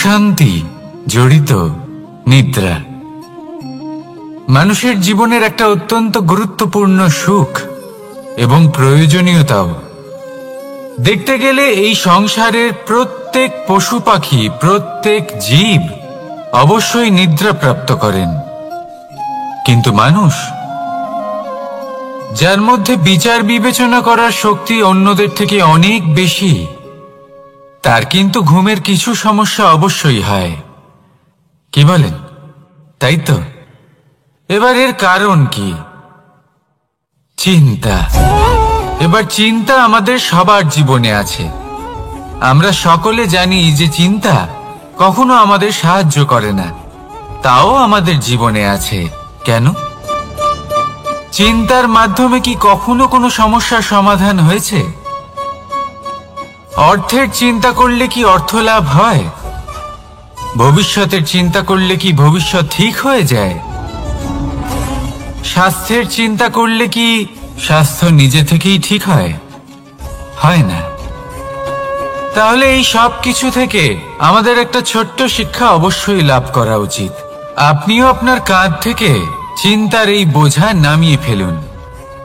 প্রশান্তি জড়িত নিদ্রা মানুষের জীবনের একটা অত্যন্ত গুরুত্বপূর্ণ সুখ এবং প্রয়োজনীয়তাও। দেখতে গেলে এই সংসারের প্রত্যেক পশু পাখি, প্রত্যেক জীব অবশ্যই নিদ্রা প্রাপ্ত করেন, কিন্তু মানুষ, যার মধ্যে বিচার বিবেচনা করার শক্তি অন্যদের থেকে অনেক বেশি, তার কিন্তু ঘুমের কিছু সমস্যা অবশ্যই হয়। কি বলেন? তাই তো। এবার এর কারণ কি? চিন্তা। এবার চিন্তা আমাদের সবার জীবনে আছে। আমরা সকলে জানি যে চিন্তা কখনো আমাদের সাহায্য করে না, তাও আমাদের জীবনে আছে। কেন? চিন্তার মাধ্যমে কি কখনো কোনো সমস্যার সমাধান হয়েছে? অর্থের চিন্তা করলে কি অর্থ লাভ হয়? ভবিষ্যতের চিন্তা করলে কি ভবিষ্যৎ ঠিক হয়ে যায়? স্বাস্থ্যের চিন্তা করলে কি স্বাস্থ্য নিজে থেকেই ঠিক হয়? হয় না। তাহলে এই সব কিছু থেকে আমাদের একটা ছোট্ট শিক্ষা অবশ্যই লাভ করা উচিত। আপনিও আপনার কাঁধ থেকে চিন্তার এই বোঝা নামিয়ে ফেলুন।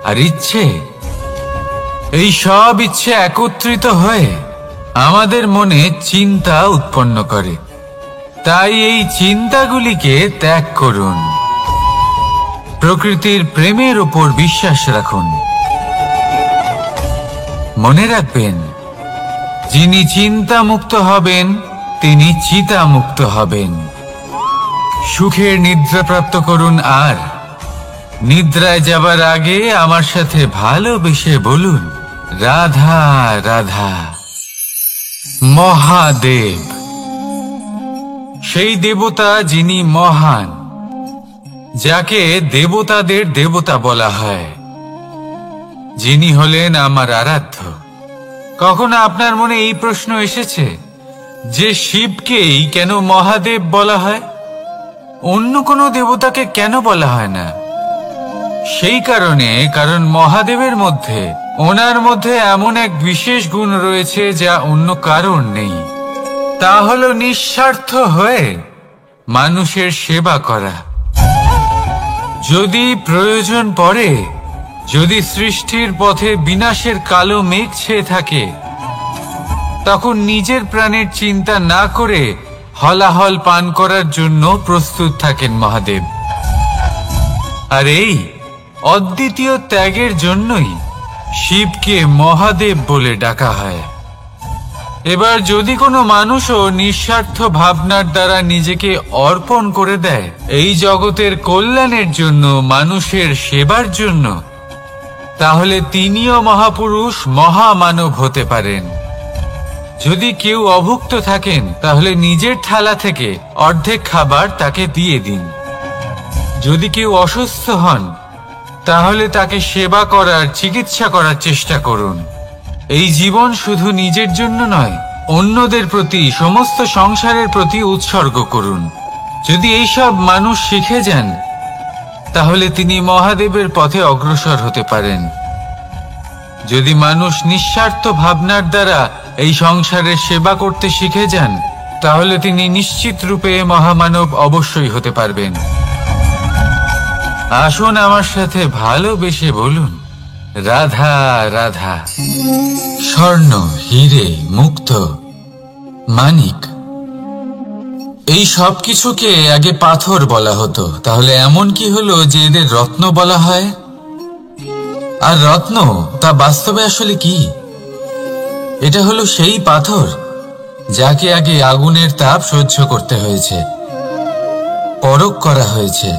আর এই সব ইচ্ছে একত্রিত হয়ে আমাদের মনে চিন্তা উৎপন্ন করে। তাই এই চিন্তাগুলিকে ত্যাগ করুন। প্রকৃতির প্রেমের উপর বিশ্বাস রাখুন। মনে রাখবেন, যিনি চিন্তা মুক্ত হবেন তিনি চিতা মুক্ত হবেন। সুখের নিদ্রা প্রাপ্ত করুন, আর নিদ্রায় যাবার আগে আমার সাথে ভালোবেসে বলুন, রাধা রাধা। মহাদেব, সেই দেবতা যিনি মহান, যাকে দেবতাদের দেবতা বলা হয়, যিনি হলেন আমার আরাধ্য। কখনো আপনার মনে এই প্রশ্ন এসেছে যে শিবকেই কেন মহাদেব বলা হয়, অন্য কোনো দেবতাকে কেন বলা হয় না? সেই কারণ মহাদেবের মধ্যে, ওনার মধ্যে এমন এক বিশেষ গুণ রয়েছে যা অন্য কারোর নেই। তা হলো নিঃস্বার্থ হয়ে মানুষের সেবা করা। যদি প্রয়োজন পড়ে, যদি সৃষ্টির পথে বিনাশের কালো মেঘ ছেয়ে থাকে, তখন নিজের প্রাণের চিন্তা না করে হলাহল পান করার জন্য প্রস্তুত থাকেন মহাদেব। আর এই অদ্বিতীয় ত্যাগের জন্যই শিবকে মহাদেব বলে ডাকা হয়। এবার যদি কোনো মানুষও নিঃস্বার্থ ভাবনার দ্বারা নিজেকে অর্পণ করে দেয় এই জগতের কল্যাণের জন্য, মানুষের সেবার জন্য, তাহলে তিনিও মহাপুরুষ, মহামানব হতে পারেন। যদি কেউ অভুক্ত থাকেন, তাহলে নিজের থালা থেকে অর্ধেক খাবার তাকে দিয়ে দিন। যদি কেউ অসুস্থ হন, তাহলে তাকে সেবা করার, চিকিৎসা করার চেষ্টা করুন। এই জীবন শুধু নিজের জন্য নয়, অন্যদের প্রতি, সমস্ত সংসারের প্রতি উৎসর্গ করুন। যদি এইসব মানুষ শিখে যান, তাহলে তিনি মহাদেবের পথে অগ্রসর হতে পারেন। যদি মানুষ নিঃস্বার্থ ভাবনার দ্বারা এই সংসারের সেবা করতে শিখে যান, তাহলে তিনি নিশ্চিত রূপে মহামানব অবশ্যই হতে পারবেন। আসুন আমার সাথে ভালোবেসে বলুন, রাধা রাধা। স্বর্ণ, হীরে, মুক্ত, মানিক, এই সব কিছুকে আগে পাথর বলা হতো। তাহলে এমন কি হলো যে এদের রত্ন বলা হয়? আর রত্ন তা বাস্তবে আসলে কি? এটা হলো সেই পাথর যাকে আগে আগুনের তাপ সহ্য করতে হয়েছে, পরখ করা হয়েছে,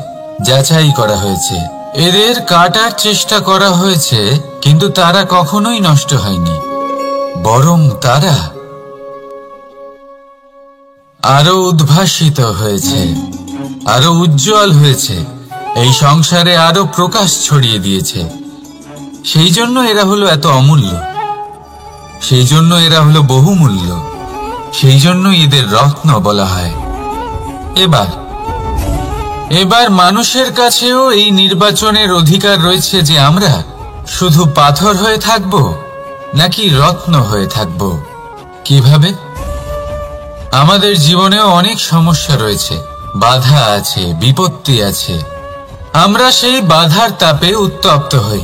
যাচাই করা হয়েছে, এদের কাটার চেষ্টা করা হয়েছে, কিন্তু তারা কখনোই নষ্ট হয়নি, বরং তারা আরো উদ্ভাসিত হয়েছে, আরো উজ্জ্বল হয়েছে, এই সংসারে আরো প্রকাশ ছড়িয়ে দিয়েছে। সেই জন্য এরা হলো এত অমূল্য, সেই জন্য এরা হলো বহুমূল্য, সেই জন্য এদের রত্ন বলা হয়। এবার মানুষের কাছেও এই নির্বাচনের অধিকার রয়েছে যে আমরা শুধু পাথর হয়ে থাকব নাকি রত্ন হয়ে থাকব। কিভাবে? আমাদের জীবনেও অনেক সমস্যা রয়েছে, বাধা আছে, বিপত্তি আছে। আমরা সেই বাধার তাপে উত্তপ্ত হই,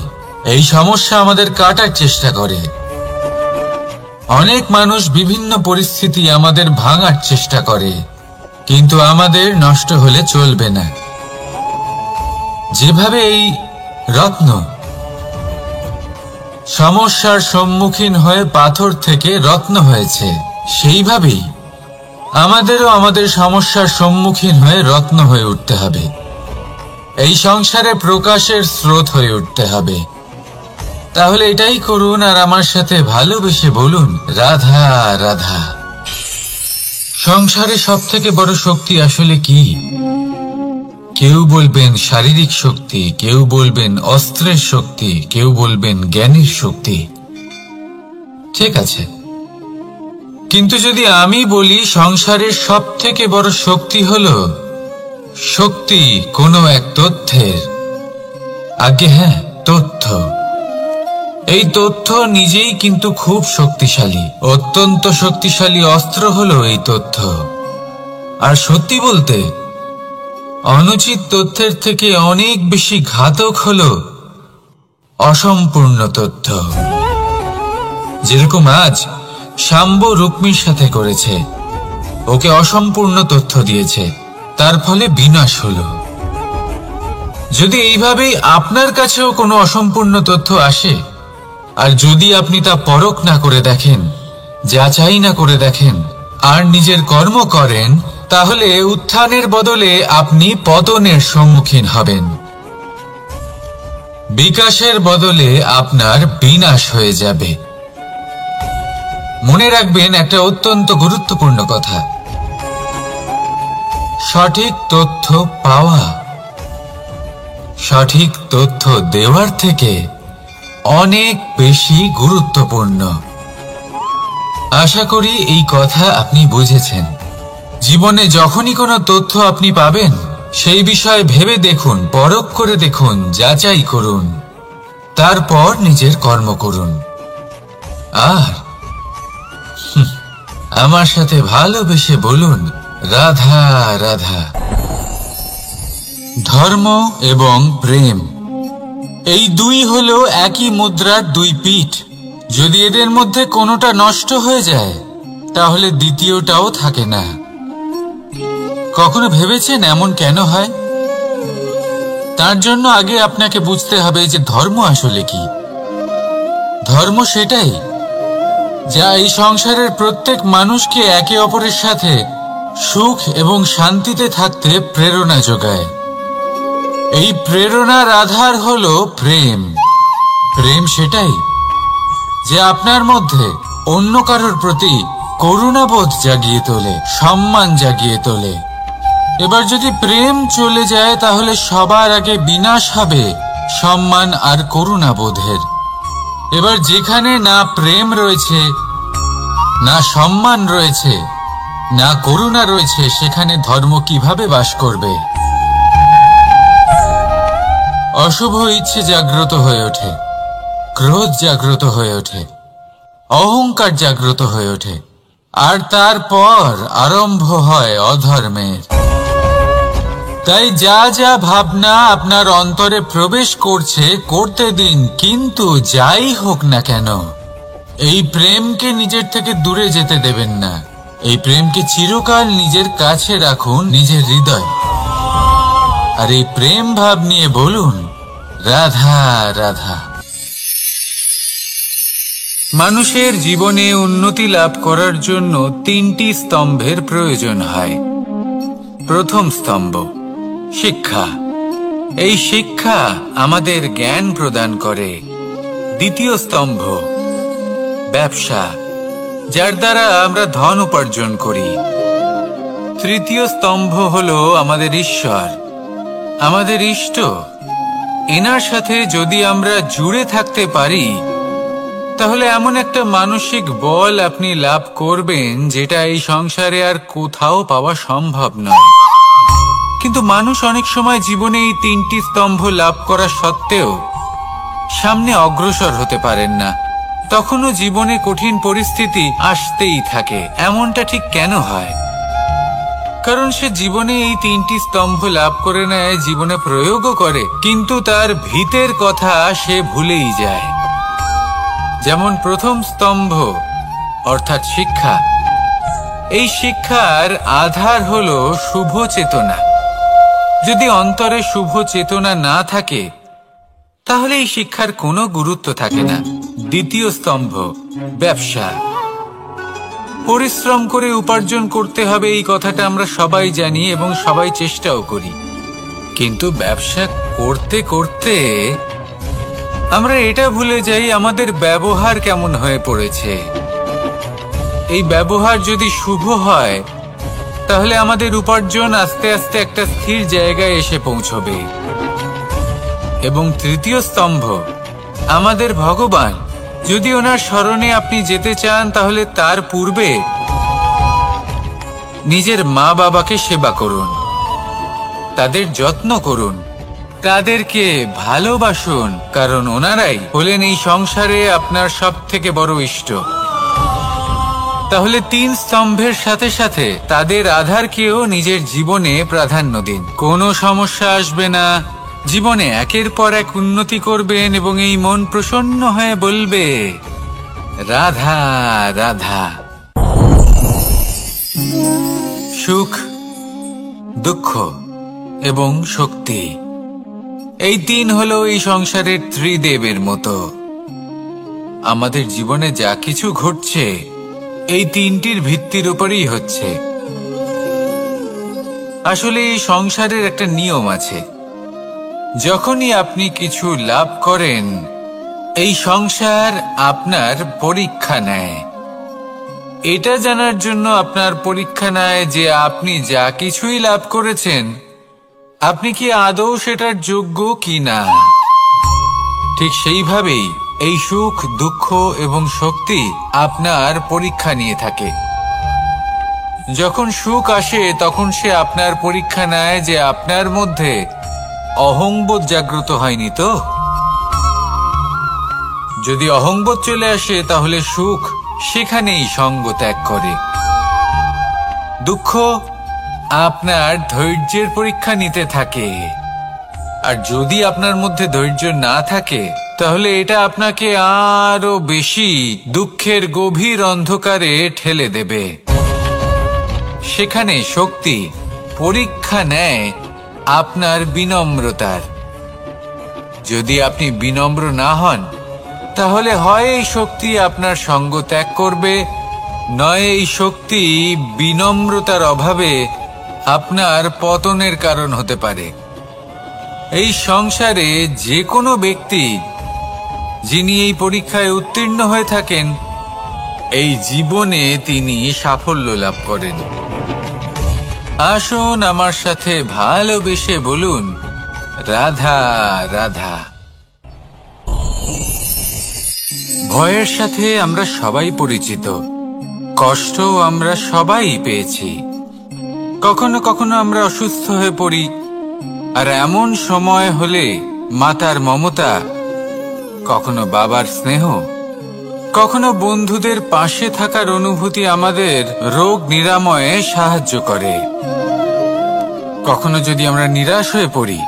এই সমস্যা আমাদের কাটার চেষ্টা করে। অনেক মানুষ বিভিন্ন পরিস্থিতি আমাদের ভাঙার চেষ্টা করে, কিন্তু আমাদের নষ্ট হলে চলবে না। যেভাবে এই রত্ন সমস্যার সম্মুখীন হয়ে পাথর থেকে রত্ন হয়েছে, সেইভাবেই আমাদেরও আমাদের সমস্যার সম্মুখীন হয়ে রত্ন হয়ে উঠতে হবে। এই সংসারে প্রকাশের স্রোত হয়ে উঠতে হবে। তাহলে এটাই করুন আর আমার সাথে ভালোবেসে বলুন, রাধা রাধা। সংসারে সবথেকে বড় শক্তি আসলে কি? কেউ বলবেন শারীরিক শক্তি, কেউ বলবেন অস্ত্রের শক্তি, কেউ বলবেন জ্ঞানের শক্তি। ঠিক আছে, কিন্তু যদি আমি বলি সংসারের সবথেকে বড় শক্তি হলো শক্তি কোনো এক তথ্যের, আগে হ্যাঁ, তথ্য। এই তথ্য নিজেই কিন্তু খুব শক্তিশালী, অত্যন্ত শক্তিশালী অস্ত্র হলো এই তথ্য। আর সত্যি বলতে অনুচিত তথ্যের থেকে অনেক বেশি ঘাতক হলো অসম্পূর্ণ তথ্য। যেরকম আজ শাম্ব রুক্মির সাথে করেছে, ওকে অসম্পূর্ণ তথ্য দিয়েছে, তার ফলে বিনাশ হলো। যদি এইভাবেই আপনার কাছেও কোনো অসম্পূর্ণ তথ্য আসে, আর যদি আপনি তা পরখ না করে দেখেন, যাচাই না করে দেখেন, আর নিজের কর্ম করেন, তাহলে উত্থানের বদলে আপনি পতনের সম্মুখীন হবেন। বিকাশের বদলে আপনার বিনাশ হয়ে যাবে। মনে রাখবেন একটা অত্যন্ত গুরুত্বপূর্ণ কথা, সঠিক তথ্য পাওয়া সঠিক তথ্য দেওয়ার থেকে অনেক বেশি গুরুত্বপূর্ণ। আশা করি এই কথা আপনি বুঝেছেন। জীবনে যখনই কোনো তথ্য আপনি পাবেন, সেই বিষয়ে ভেবে দেখুন, পরখ করে দেখুন, যাচাই করুন, তারপর নিজের কর্ম করুন। আর আমার সাথে ভালোবেসে বলুন, রাধা রাধা। ধর্ম এবং প্রেম, এই দুই হলো একই মুদ্রার দুই পিঠ। যদি এদের মধ্যে কোনোটা নষ্ট হয়ে যায়, তাহলে দ্বিতীয়টাও থাকে না। কখনো ভেবেছেন এমন কেন হয়? তার জন্য আগে আপনাকে বুঝতে হবে যে ধর্ম আসলে কি। ধর্ম সেটাই যা এই সংসারের প্রত্যেক মানুষকে একে অপরের সাথে সুখ এবং শান্তিতে থাকতে প্রেরণা যোগায়। এই প্রেরণার আধার হলো প্রেম। প্রেম সেটাই যে আপনার মধ্যে অন্য কারোর প্রতি করুণাবোধ জাগিয়ে তোলে, সম্মান জাগিয়ে তোলে। এবার যদি প্রেম চলে যায়, তাহলে সবার আগে বিনাশ হবে সম্মান আর করুণাবোধের। এবার যেখানে না প্রেম রয়েছে, না সম্মান রয়েছে, না করুণা রয়েছে, সেখানে ধর্ম কিভাবে বাস করবে? অশুভ ইচ্ছে জাগ্রত হয়ে ওঠে, ক্রোধ জাগ্রত হয়ে ওঠে, অহংকার জাগ্রত হয়ে ওঠে, আর তারপর আরম্ভ হয় অধর্মের। তাই যা যা ভাবনা আপনার অন্তরে প্রবেশ করছে, করতে দিন, কিন্তু যাই হোক না কেন, এই প্রেমকে নিজের থেকে দূরে যেতে দেবেন না। এই প্রেমকে চিরকাল নিজের কাছে রাখুন, নিজের হৃদয়। আর এই প্রেম ভাব নিয়ে বলুন, রাধা রাধা। মানুষের জীবনে উন্নতি লাভ করার জন্য তিনটি স্তম্ভের প্রয়োজন হয়। প্রথম স্তম্ভ শিক্ষা। এই শিক্ষা আমাদের জ্ঞান প্রদান করে। দ্বিতীয় স্তম্ভ ব্যবসা, যার দ্বারা আমরা ধন উপার্জন করি। তৃতীয় স্তম্ভ হলো আমাদের ঈশ্বর, আমাদের ইষ্ট। এনার সাথে যদি আমরা জুড়ে থাকতে পারি, তাহলে এমন একটা মানসিক বল আপনি লাভ করবেন, যেটা এই সংসারে আর কোথাও পাওয়া সম্ভব নয়। কিন্তু মানুষ অনেক সময় জীবনে এই তিনটি স্তম্ভ লাভ করা সত্ত্বেও সামনে অগ্রসর হতে পারেন না। তখনও জীবনে কঠিন পরিস্থিতি আসতেই থাকে। এমনটা ঠিক কেন হয়? কারণ সে জীবনে এই 3টি স্তম্ভ লাভ করে নেয়, জীবনে প্রয়োগও করে, কিন্তু তার ভিতের কথা সে ভুলেই যায়। যেমন প্রথম স্তম্ভ অর্থাৎ শিক্ষা। এই শিক্ষার আধার হলো শুভ চেতনা। যদি অন্তরে শুভ চেতনা না থাকে তাহলে এই শিক্ষার কোনো গুরুত্ব থাকে না। দ্বিতীয় স্তম্ভ ব্যবসা। পরিশ্রম করে উপার্জন করতে হবে, এই কথাটা আমরা সবাই জানি এবং সবাই চেষ্টাও করি, কিন্তু ব্যবসা করতে করতে আমরা এটা ভুলে যাই আমাদের ব্যবহার কেমন হয়ে পড়েছে। এই ব্যবহার যদি শুভ হয় তাহলে আমাদের উপার্জন আস্তে আস্তে একটা স্থির জায়গায় এসে পৌঁছবে। এবং তৃতীয় স্তম্ভ আমাদের ভগবান। যদি ওনার শরণে আপনি যেতে চান তাহলে তার পূর্বে নিজের মা বাবাকে সেবা করুন, তাদের যত্ন করুন, তাদেরকে ভালোবাসুন, কারণ ওনারাই হলেন এই সংসারে আপনার সবথেকে বড় ইষ্ট। তাহলে 3 স্তম্ভের সাথে সাথে তাদের আধারকেও নিজের জীবনে প্রাধান্য দিন। কোনো সমস্যা আসবে না, জীবনে একের পর এক উন্নতি করবেন এবং এই মন প্রসন্ন হয়ে বলবে রাধা রাধা। সুখ, দুঃখ এবং শক্তি, এই 3 হলো এই সংসারের ত্রিদেবের মতো। আমাদের জীবনে যা কিছু ঘটছে এই 3টির ভিত্তির উপরেই হচ্ছে। আসলে এই সংসারের একটা নিয়ম আছে, যখনই আপনি কিছু লাভ করেন এই সংসার আপনার পরীক্ষা নেয়। এটা জানার জন্য আপনার পরীক্ষা নেয় যে আপনি যা কিছুই লাভ করেছেন আপনি কি আদৌ সেটার যোগ্য কিনা। ঠিক সেইভাবেই এই সুখ, দুঃখ এবং শক্তি আপনার পরীক্ষা নিয়ে থাকে। যখন সুখ আসে তখন সে আপনার পরীক্ষা নেয় যে আপনার মধ্যে অহংবোধ জাগ্রত হয়নি তো। যদি অহংবোধ চলে আসে তাহলে সুখ সেখানেই সঙ্গ ত্যাগ করে। দুঃখ আপনার ধৈর্যের পরীক্ষা নিতে থাকে, আর যদি আপনার মধ্যে ধৈর্য না থাকে তাহলে এটা আপনাকে আরো বেশি দুঃখের গভীর অন্ধকারে ঠেলে দেবে। সেখানে শক্তি পরীক্ষা নেয় আপনার বিনম্রতার। যদি আপনি বিনম্র না হন তাহলে হয় এই শক্তি আপনার সঙ্গ ত্যাগ করবে, নয় এই শক্তি বিনম্রতার অভাবে আপনার পতনের কারণ হতে পারে। এই সংসারে যে কোনো ব্যক্তি যিনি এই পরীক্ষায় উত্তীর্ণ হয়ে থাকেন এই জীবনে তিনি সাফল্য লাভ করেন। আসুন আমার সাথে ভালোবেসে বলুন রাধা রাধা। ভয়ের সাথে আমরা সবাই পরিচিত, কষ্ট আমরা সবাই পেয়েছি। কখনো কখনো আমরা অসুস্থ হয়ে পড়ি, আর এমন সময় হলে মাতার মমতা, কখনো বাবার স্নেহ, কখনো বন্ধুদের পাশে থাকার অনুভূতি আমাদের রোগ নিরাময়ে সাহায্য করে। কখনো যদি আমরা নিরাশ হয়ে পড়ি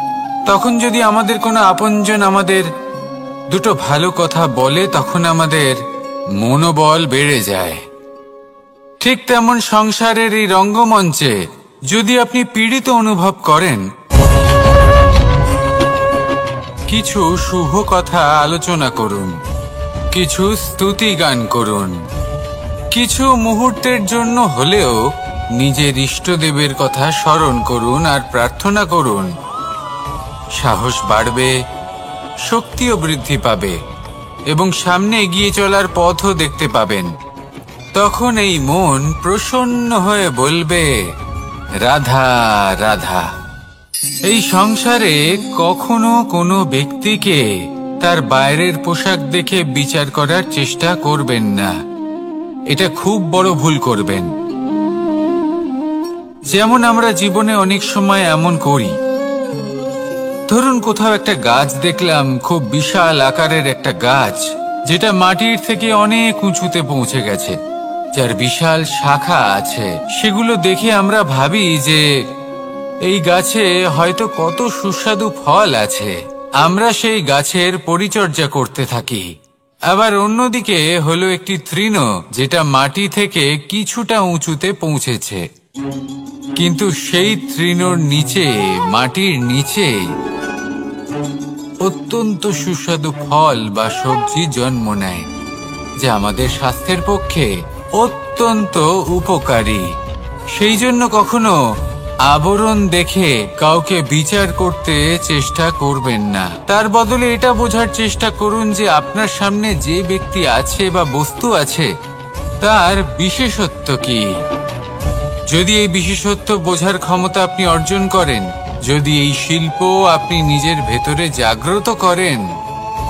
তখন যদি আমাদের কোনো আপনজন আমাদের দুটো ভালো কথা বলে তখন আমাদের মনোবল বেড়ে যায়। ঠিক তেমন সংসারের এই রঙ্গমঞ্চে যদি আপনি পীড়িত অনুভব করেন, কিছু শুভ কথা আলোচনা করুন, কিছু স্তুতি গান করুন, কিছু মুহূর্তের জন্য হলেও নিজের ইষ্টদেবের কথা স্মরণ করুন আর প্রার্থনা করুন। সাহস বাড়বে, শক্তিও বৃদ্ধি পাবে এবং সামনে এগিয়ে চলার পথও দেখতে পাবেন। তখন এই মন প্রসন্ন হয়ে বলবে রাধা রাধা। এই সংসারে কখনো কোনো ব্যক্তিকে তার বাইরের পোশাক দেখে বিচার করার চেষ্টা করবেন না, এটা খুব বড় ভুল করবেন। যেমন আমরা জীবনে অনেক সময় এমন করি, ধরুন কোথাও একটা গাছ দেখলাম, খুব বিশাল আকারের একটা গাছ যেটা মাটির থেকে অনেক উঁচুতে পৌঁছে গেছে। যার বিশাল শাখা আছে, সেগুলো দেখে আমরা ভাবি যে এই গাছে হয়তো কত সুস্বাদু ফল আছে। আমরা সেই গাছের পরিচর্যা করতে থাকি। আবার অন্যদিকে হলো একটি তৃণ, যেটা মাটি থেকে কিছুটা উঁচুতে পৌঁছেছে, কিন্তু সেই তৃণর নিচে, মাটির নিচে অত্যন্ত সুস্বাদু ফল বা সবজি জন্ম নেয়, যা আমাদের স্বাস্থ্যের পক্ষে অত্যন্ত উপকারী। সেই জন্য কখনো আবরণ দেখে কাউকে বিচার করতে চেষ্টা করবেন না। তার বদলে এটা বোঝার চেষ্টা করুন যে আপনার সামনে যে ব্যক্তি আছে বা বস্তু আছে, তার বিশেষত্ব কি। যদি এই বিশেষত্ব বোঝার ক্ষমতা আপনি অর্জন করেন, যদি এই শিল্প আপনি নিজের ভেতরে জাগ্রত করেন,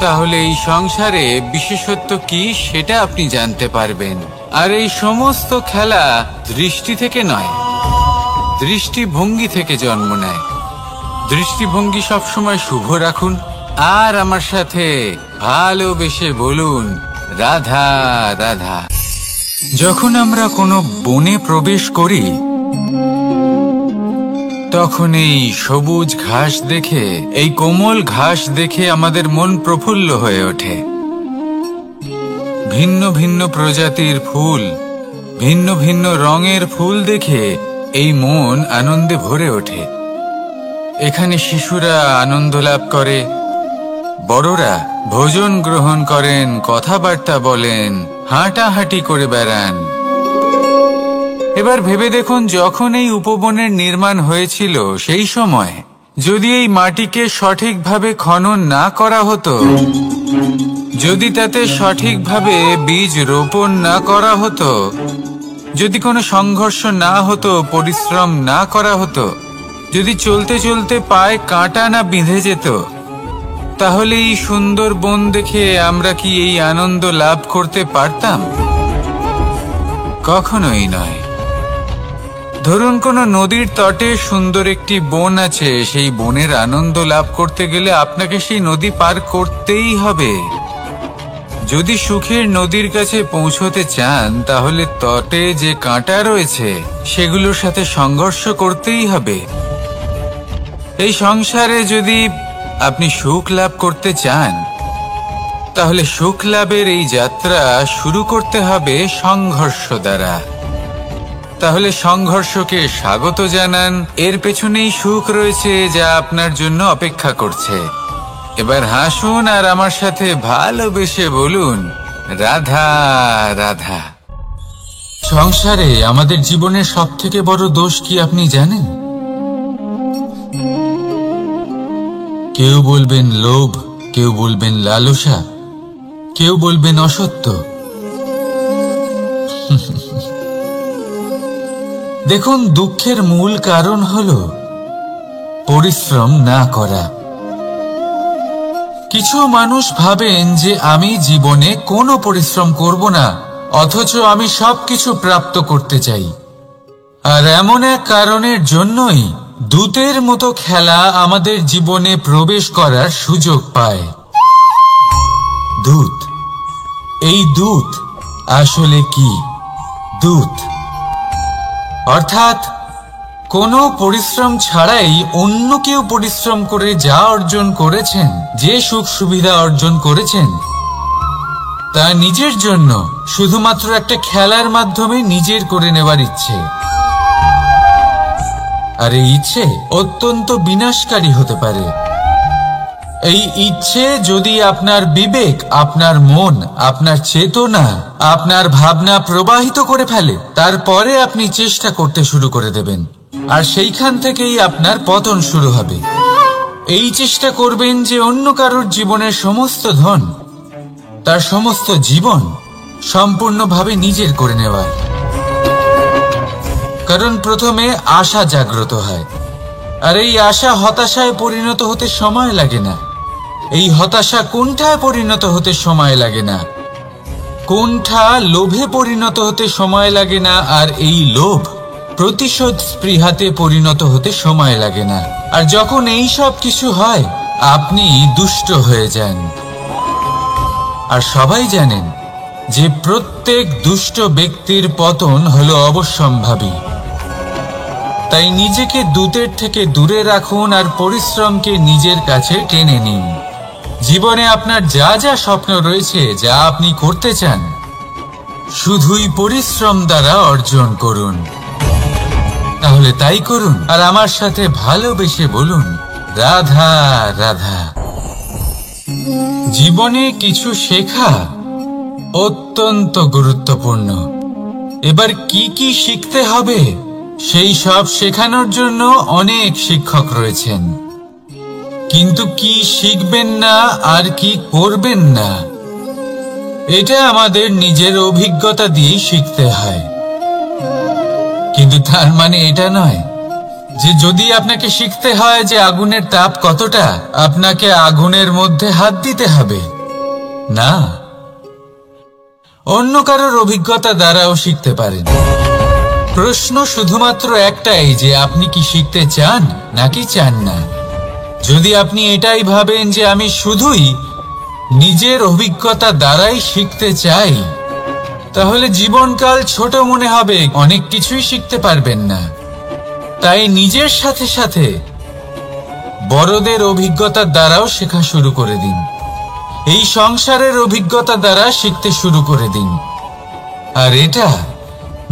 তাহলে এই সংসারে বিশেষত্ব কি সেটা আপনি জানতে পারবেন। আর এই সমস্ত খেলা দৃষ্টি থেকে নয়, দৃষ্টিভঙ্গি থেকে জন্ম নেয়। দৃষ্টিভঙ্গি সবসময় শুভ রাখুন, আর আমার সাথে ভালোবেসে বলুন, রাধা রাধা। যখন আমরা কোনো বনে প্রবেশ করি, তখন এই সবুজ ঘাস দেখে, এই কোমল ঘাস দেখে আমাদের মন প্রফুল্ল হয়ে ওঠে। ভিন্ন ভিন্ন প্রজাতির ফুল, ভিন্ন ভিন্ন রঙের ফুল দেখে এই মন আনন্দে ভরে ওঠে। এখানে শিশুরা আনন্দ লাভ করে, বড়রা ভোজন গ্রহণ করেন, কথাবার্তা বলেন, হাঁটাহাঁটি করে বেড়ান। এবার ভেবে দেখুন, যখন এই উপবনের নির্মাণ হয়েছিল, সেই সময় যদি এই মাটিকে সঠিকভাবে খনন না করা হতো, যদি তাতে সঠিকভাবে বীজ রোপণ না করা হতো, যদি কোনো সংঘর্ষ না হতো, পরিশ্রম না করা হতো, যদি চলতে চলতে পায়ে কাঁটা না বিঁধে যেত, তাহলে এই সুন্দর বন দেখে আমরা কি এই আনন্দ লাভ করতে পারতাম? কখনোই নয়। ধরুন কোনো নদীর তটে সুন্দর একটি বন আছে, সেই বনের আনন্দ লাভ করতে গেলে আপনাকে সেই নদী পার করতেই হবে। যদি সুখের নদীর কাছে পৌঁছতে চান, তাহলে তটে যে কাঁটা রয়েছে সেগুলোর সাথে সংঘর্ষ করতেই হবে। এই সংসারে যদি আপনি সুখ লাভ করতে চান, তাহলে সুখ লাভের এই যাত্রা শুরু করতে হবে সংঘর্ষ দ্বারা। তাহলে সংঘর্ষকে স্বাগত জানান, এর পেছনেই সুখ রয়েছে যা আপনার জন্য অপেক্ষা করছে। এবার হাসুন আর আমার সাথে ভালোবেসে বলুন, রাধা রাধা। সংসারে আমাদের জীবনের সবথেকে বড় দোষ কি আপনি জানেন? কেউ বলবেন লোভ, কেউ বলবেন লালসা, কেউ বলবেন অসত্য। দেখুন, দুঃখের মূল কারণ হলো পরিশ্রম না করা। কিছু মানুষ ভাবেন যে আমি জীবনে কোনো পরিশ্রম করব না, অথচ আমি সবকিছু প্রাপ্ত করতে চাই। আর এমন এক কারণের জন্যই দূতের মতো খেলা আমাদের জীবনে প্রবেশ করার সুযোগ পায়। দূত, এই দূত আসলে কি? দূত অর্থাৎ কোনো পরিশ্রম ছাড়াই অন্য কেউ পরিশ্রম করে যা অর্জন করেছেন, যে সুখ সুবিধা অর্জন করেছেন, তা নিজের জন্য শুধুমাত্র একটা খেলার মাধ্যমে নিজের করে নেবার ইচ্ছে। আর এই ইচ্ছে অত্যন্ত বিনাশকারী হতে পারে। এই ইচ্ছে যদি আপনার বিবেক, আপনার মন, আপনার চেতনা, আপনার ভাবনা প্রবাহিত করে ফেলে, তারপরে আপনি চেষ্টা করতে শুরু করে দেবেন, আর সেইখান থেকেই আপনার পতন শুরু হবে। এই চেষ্টা করবেন যে অন্য কারোর জীবনের সমস্ত ধন, তার সমস্ত জীবন সম্পূর্ণভাবে নিজের করে নেওয়ার। কারণ প্রথমে আশা জাগ্রত হয়, আর এই আশা হতাশায় পরিণত হতে সময় লাগে না। এই হতাশা কুণ্ঠায় পরিণত হতে সময় লাগে না, কুণ্ঠা লোভে পরিণত হতে সময় লাগে না, আর এই লোভ প্রতিশোধ স্পৃহাতে পরিণত হতে সময় লাগে না। আর যখন এই সব কিছু হয়, আপনি দুষ্ট হয়ে যান। আর সবাই জানেন যে প্রত্যেক দুষ্ট ব্যক্তির পতন হলো অবশ্যম্ভাবী। তাই নিজেকে দূতের থেকে দূরে রাখুন আর পরিশ্রমকে নিজের কাছে টেনে নিন। জীবনে আপনার যা যা স্বপ্ন রয়েছে, যা আপনি করতে চান, শুধুই পরিশ্রম দ্বারা অর্জন করুন। তাহলে তাই করুন আর আমার সাথে ভালোবেসে বলুন, রাধা রাধা। জীবনে কিছু শেখা অত্যন্ত গুরুত্বপূর্ণ। এবার কি কি শিখতে হবে, সেই সব শেখানোর জন্য অনেক শিক্ষক রয়েছেন। কিন্তু কি শিখবেন না আর কি করবেন না, এটা আমাদের নিজের অভিজ্ঞতা দিয়েই শিখতে হয়। কিন্তু তার মানে এটা নয় যে যদি আপনাকে শিখতে হয় যে আগুনের তাপ কতটা, আপনাকে আগুনের মধ্যে হাত দিতে হবে না। অন্য কারোর অভিজ্ঞতা দ্বারাও শিখতে পারেন। প্রশ্ন শুধুমাত্র একটাই যে আপনি কি শিখতে চান নাকি চান না। যদি আপনি এটাই ভাবেন যে আমি শুধুই নিজের অভিজ্ঞতা দ্বারাই শিখতে চাই, তাহলে জীবনকাল ছোট মনে হবে, অনেক কিছুই শিখতে পারবেন না। তাই নিজের সাথে সাথে বড়দের অভিজ্ঞতার দ্বারাও শেখা শুরু করে দিন। এই সংসারের অভিজ্ঞতা দ্বারা শিখতে শুরু করে দিন। আর এটা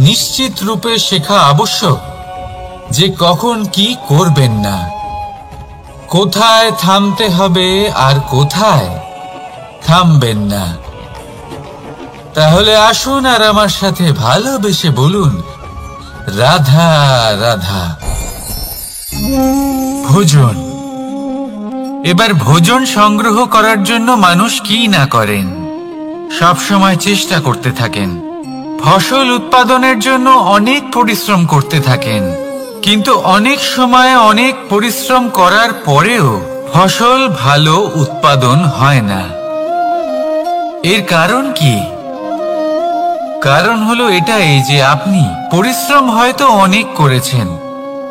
নিশ্চিত রূপে শেখা আবশ্যক যে কখন কি করবেন না, কোথায় থামতে হবে আর কোথায় থামবেন না। তাহলে আসুন আর আমার সাথে ভালোবেসে বলুন, রাধা রাধা। ভোজন। এবার ভোজন সংগ্রহ করার জন্য মানুষ কি না করেন, সব সময় চেষ্টা করতে থাকেন। ফসল উৎপাদনের জন্য অনেক পরিশ্রম করতে থাকেন, কিন্তু অনেক সময় অনেক পরিশ্রম করার পরেও ফসল ভালো উৎপাদন হয় না। এর কারণ কি? কারণ হলো এটাই যে আপনি পরিশ্রম হয়তো অনেক করেছেন,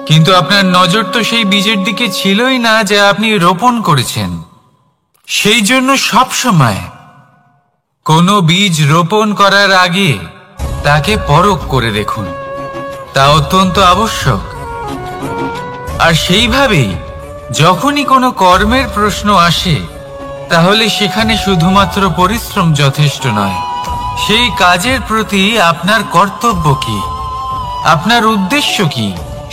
কিন্তু আপনার নজর তো সেই বীজের দিকে ছিলই না যা আপনি রোপণ করেছেন। সেই জন্য সব সময় কোনো বীজ রোপণ করার আগে তাকে পরখ করে দেখুন, তা অত্যন্ত আবশ্যক। আর সেইভাবেই যখনই কোনো কর্মের প্রশ্ন আসে, তাহলে সেখানে শুধুমাত্র পরিশ্রম যথেষ্ট নয়। সেই কাজের প্রতি আপনার কর্তব্য কি, আপনার উদ্দেশ্য কি,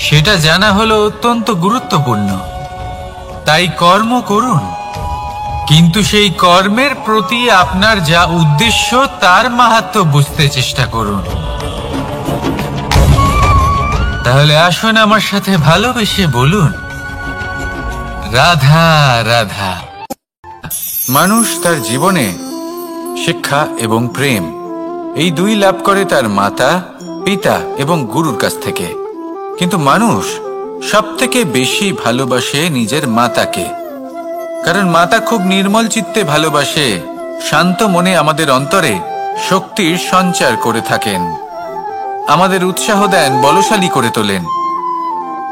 সেটা জানা হলো অত্যন্ত গুরুত্বপূর্ণ। তাই কর্ম করুন, কিন্তু সেই কর্মের প্রতি আপনার যা উদ্দেশ্য তার মাহাত্ম্য বুঝতে চেষ্টা করুন। তাহলে আসুন আমার সাথে ভালোবেসে বলুন, রাধা রাধা। মানুষ তার জীবনে শিক্ষা এবং প্রেম এই দুই লাভ করে তার মাতা, পিতা এবং গুরুর কাছ থেকে। কিন্তু মানুষ সবথেকে বেশি ভালোবাসে নিজের মাতাকে, কারণ মাতা খুব নির্মল চিত্তে ভালোবাসে, শান্ত মনে আমাদের অন্তরে শক্তির সঞ্চার করে থাকেন, আমাদের উৎসাহ দেন, বলশালী করে তোলেন।